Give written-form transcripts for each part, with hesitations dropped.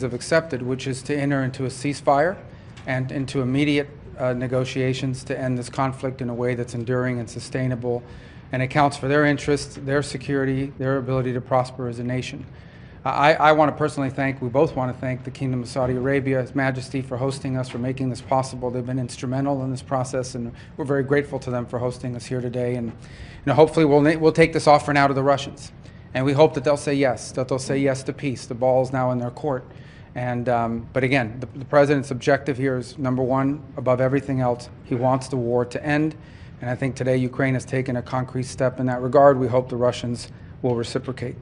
have accepted, which is to enter into a ceasefire and into immediate negotiations to end this conflict in a way that's enduring and sustainable and accounts for their interests, their security, their ability to prosper as a nation. I want to personally thank, we both want to thank the Kingdom of Saudi Arabia, His Majesty, for hosting us, for making this possible. They've been instrumental in this process, and we're very grateful to them for hosting us here today. And hopefully we'll take this offer now to the Russians. And we hope that they'll say yes, to peace. The ball is now in their court. And, but again, the President's objective here is, number one, above everything else, he wants the war to end. And I think today Ukraine has taken a concrete step in that regard. We hope the Russians will reciprocate.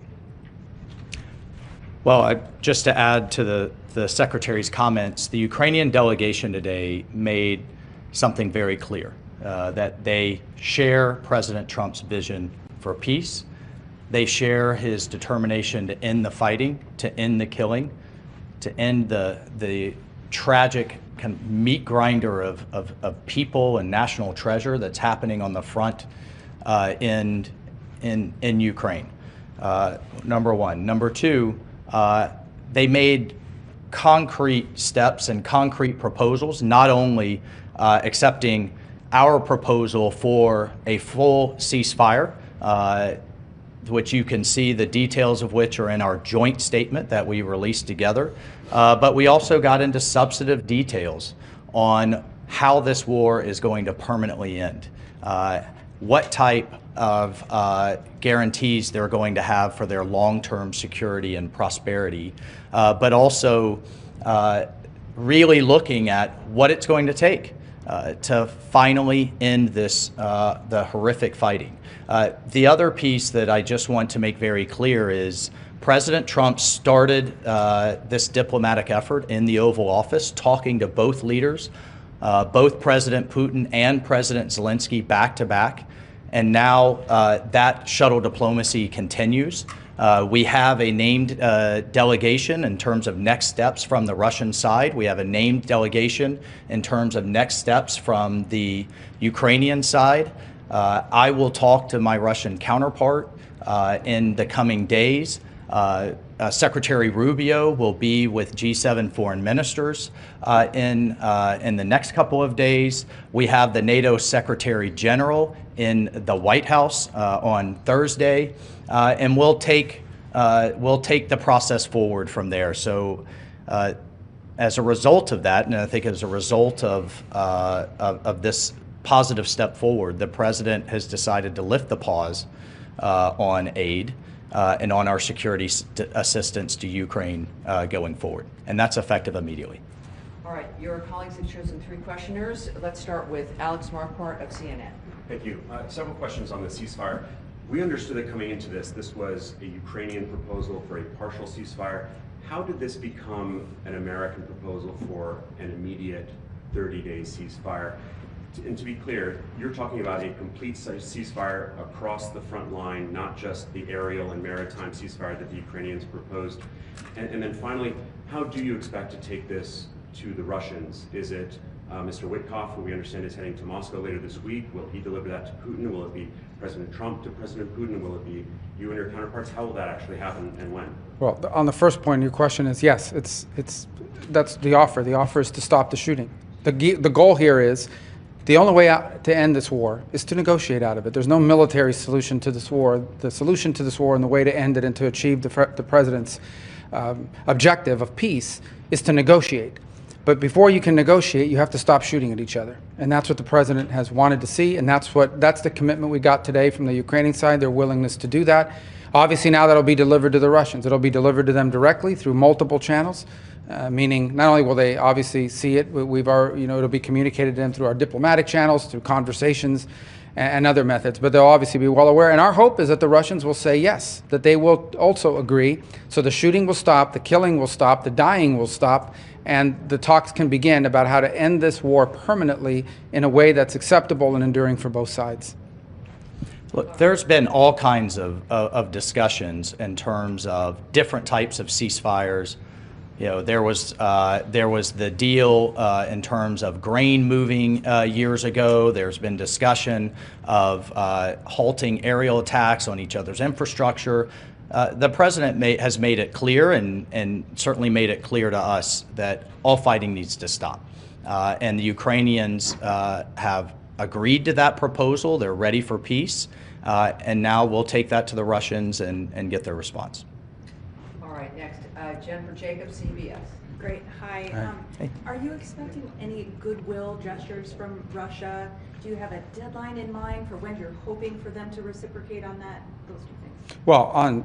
Well, just to add to the Secretary's comments, the Ukrainian delegation today made something very clear, that they share President Trump's vision for peace. They share his determination to end the fighting, to end the killing, to end the tragic kind of meat grinder of people and national treasure that's happening on the front in Ukraine. Number one. Number two, they made concrete steps and concrete proposals, not only accepting our proposal for a full ceasefire, which you can see the details of which are in our joint statement that we released together. But we also got into substantive details on how this war is going to permanently end, what type of guarantees they're going to have for their long-term security and prosperity, but also really looking at what it's going to take to finally end this, the horrific fighting. The other piece that I just want to make very clear is President Trump started this diplomatic effort in the Oval Office, talking to both leaders, both President Putin and President Zelensky back to back. And now that shuttle diplomacy continues. We have a named delegation in terms of next steps from the Russian side. We have a named delegation in terms of next steps from the Ukrainian side. I will talk to my Russian counterpart in the coming days. Secretary Rubio will be with G7 foreign ministers in the next couple of days. We have the NATO Secretary General in the White House on Thursday, and we'll take the process forward from there. So, as a result of that, and I think as a result of this positive step forward, the President has decided to lift the pause on aid and on our security assistance to Ukraine going forward. And that's effective immediately. All right, your colleagues have chosen 3 questioners. Let's start with Alex Marquardt of CNN. Thank you. Several questions on the ceasefire. We understood that coming into this was a Ukrainian proposal for a partial ceasefire. How did this become an American proposal for an immediate 30-day ceasefire? And to be clear, you're talking about a complete ceasefire across the front line, not just the aerial and maritime ceasefire that the Ukrainians proposed. And then finally, how do you expect to take this to the Russians? Is it Mr. Witkoff, who we understand is heading to Moscow later this week? Will he deliver that to Putin? Will it be President Trump to President Putin? Will it be you and your counterparts? How will that actually happen and when? Well, on the first point, your question is yes. That's the offer. The offer is to stop the shooting. The goal here is, the only way out to end this war is to negotiate out of it. There's no military solution to this war. The solution to this war and the way to end it and to achieve the President's objective of peace is to negotiate. But before you can negotiate, you have to stop shooting at each other. And that's what the President has wanted to see, and that's the commitment we got today from the Ukrainian side, their willingness to do that. Obviously now that'll be delivered to the Russians. It'll be delivered to them directly through multiple channels. Meaning not only will they obviously see it, it'll be communicated to them through our diplomatic channels, through conversations and other methods, but they'll obviously be well aware. And our hope is that the Russians will say yes, that they will also agree. So the shooting will stop, the killing will stop, the dying will stop, and the talks can begin about how to end this war permanently in a way that's acceptable and enduring for both sides. Look, there's been all kinds of discussions in terms of different types of ceasefires. You know, there was the deal in terms of grain moving years ago. There's been discussion of halting aerial attacks on each other's infrastructure. The president has made it clear and certainly made it clear to us that all fighting needs to stop. And the Ukrainians have agreed to that proposal. They're ready for peace. And now we'll take that to the Russians and get their response. All right, next, Jennifer Jacobs, CBS. Great. Hi. Hey. Are you expecting any goodwill gestures from Russia? Do you have a deadline in mind for when you're hoping for them to reciprocate on that? Those two things. Well,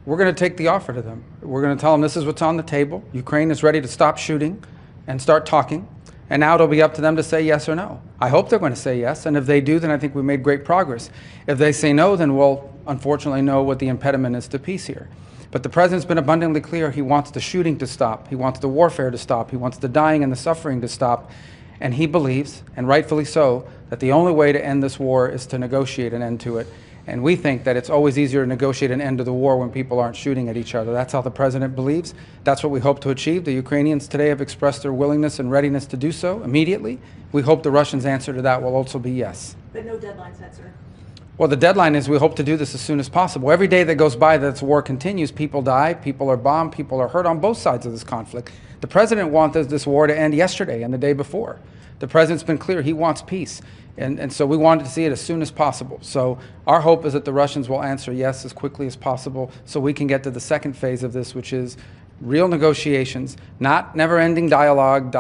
we're going to take the offer to them. We're going to tell them this is what's on the table. Ukraine is ready to stop shooting and start talking. And now it'll be up to them to say yes or no. I hope they're going to say yes. And if they do, then I think we made great progress. If they say no, then we'll unfortunately know what the impediment is to peace here. But the president's been abundantly clear. He wants the shooting to stop. He wants the warfare to stop. He wants the dying and the suffering to stop. And he believes, and rightfully so, that the only way to end this war is to negotiate an end to it. And we think that it's always easier to negotiate an end to the war when people aren't shooting at each other. That's how the president believes. That's what we hope to achieve. The Ukrainians today have expressed their willingness and readiness to do so immediately. We hope the Russians' answer to that will also be yes. But no deadline set, sir. Well, the deadline is we hope to do this as soon as possible. Every day that goes by that this war continues, people die, people are bombed, people are hurt on both sides of this conflict. The president wanted this war to end yesterday and the day before. The president's been clear he wants peace. And so we wanted to see it as soon as possible. So our hope is that the Russians will answer yes as quickly as possible so we can get to the second phase of this, which is real negotiations, not never-ending dialogue,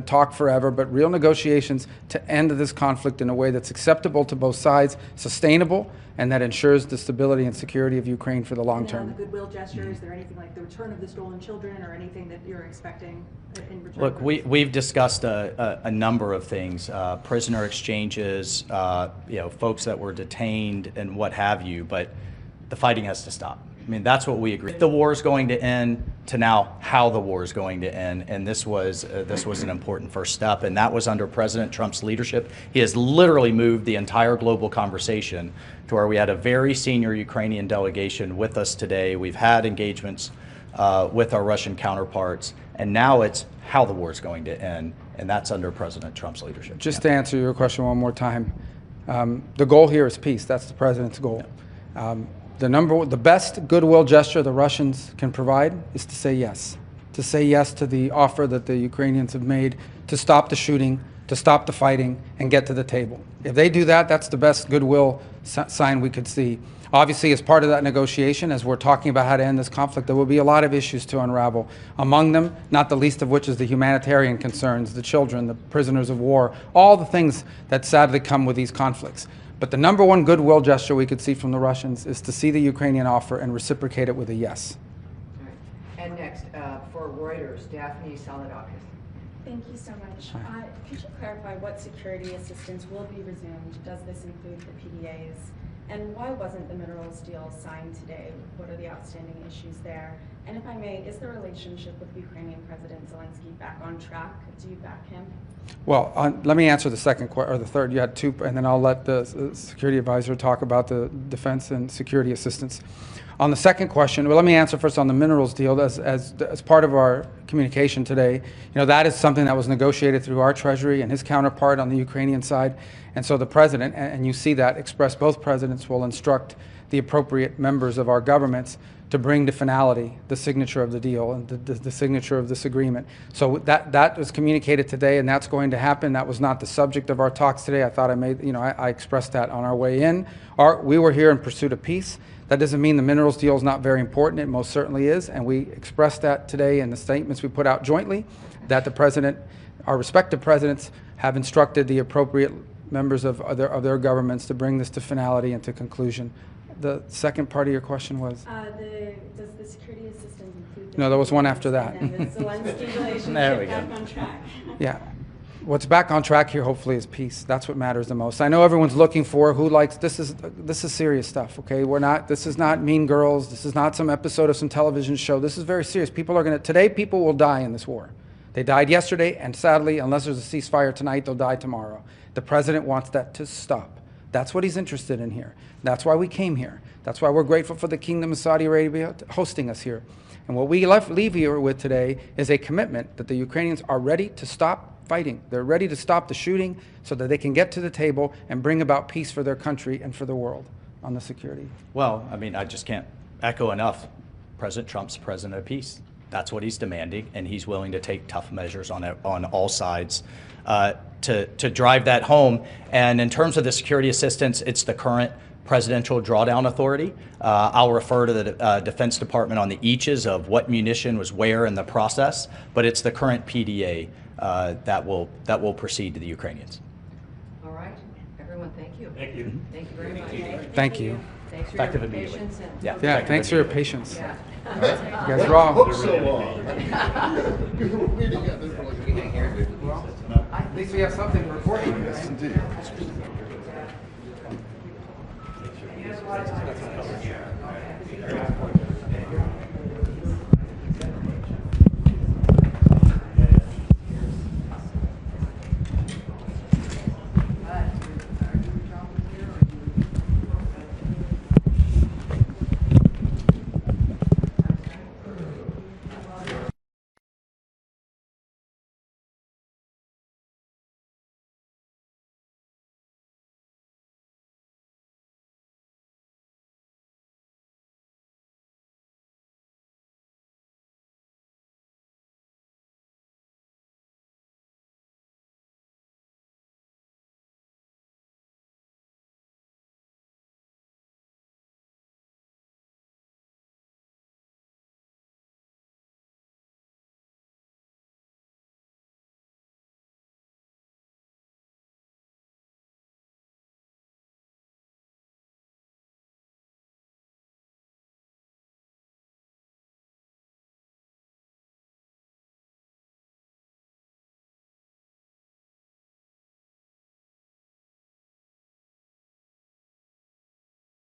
talk forever, but real negotiations to end this conflict in a way that's acceptable to both sides, sustainable, and that ensures the stability and security of Ukraine for the long term. And on the goodwill gesture, is there anything like the return of the stolen children or anything that you're expecting in return? Look, we've discussed a number of things, prisoner exchanges, folks that were detained and what have you, but the fighting has to stop. I mean, that's what we agree. The war is going to end to now how the war is going to end, and this was an important first step, and that was under President Trump's leadership. He has literally moved the entire global conversation to where we had a very senior Ukrainian delegation with us today. We've had engagements with our Russian counterparts, and now it's how the war is going to end, and that's under President Trump's leadership. Just to answer your question one more time, the goal here is peace. That's the president's goal. The best goodwill gesture the Russians can provide is to say yes to the offer that the Ukrainians have made to stop the shooting, to stop the fighting, and get to the table. If they do that, that's the best goodwill sign we could see. Obviously, as part of that negotiation, as we're talking about how to end this conflict, there will be a lot of issues to unravel. Among them, not the least of which is the humanitarian concerns, the children, the prisoners of war, all the things that sadly come with these conflicts. But the number one goodwill gesture we could see from the Russians is to see the Ukrainian offer and reciprocate it with a yes. All right. And next, for Reuters, Daphne Saladakis. Thank you so much. Could you clarify what security assistance will be resumed? Does this include the PDAs? And why wasn't the minerals deal signed today? What are the outstanding issues there? And if I may, is the relationship with Ukrainian President Zelensky back on track? Do you back him? Well, let me answer the second or the third. You had two, and then I'll let the security advisor talk about the defense and security assistance. On the second question, well, let me answer first on the minerals deal. As part of our communication today, that is something that was negotiated through our Treasury and his counterpart on the Ukrainian side. And so the president, and you see that expressed, both presidents will instruct the appropriate members of our governments to bring to finality the signature of the deal and the signature of this agreement. So that was communicated today, and that's going to happen. That was not the subject of our talks today. I thought I expressed that on our way in. We were here in pursuit of peace. That doesn't mean the minerals deal is not very important. It most certainly is, and we expressed that today in the statements we put out jointly, that the president, our respective presidents, have instructed the appropriate members of their governments to bring this to finality and to conclusion. The second part of your question was? Does the security assistance include... No, there was one after that. And the Zelensky relationship There we go. back on track? Yeah. What's back on track here, hopefully, is peace. That's what matters the most. I know everyone's looking for who likes... This is serious stuff, okay? This is not Mean Girls. This is not some episode of some television show. This is very serious. Today, people will die in this war. They died yesterday, and sadly, unless there's a ceasefire tonight, they'll die tomorrow. The president wants that to stop. That's what he's interested in here. That's why we came here. That's why we're grateful for the Kingdom of Saudi Arabia hosting us here. And what we leave here with today is a commitment that the Ukrainians are ready to stop fighting. They're ready to stop the shooting so that they can get to the table and bring about peace for their country and for the world on the security. Well, I mean, I just can't echo enough. President Trump's president of peace. That's what he's demanding, and he's willing to take tough measures on all sides to drive that home. And in terms of the security assistance, it's the current presidential drawdown authority. I'll refer to the Defense Department on the eaches of what munition was where in the process, but it's the current PDA that will proceed to the Ukrainians. All right, everyone, thank you. Thank you. Thank you very much. Thank you. Thanks for Effective your immediately. patience and. Yeah. Yeah, thanks for your patience. Yeah. You guys are all. At least we have something to report on this. Indeed.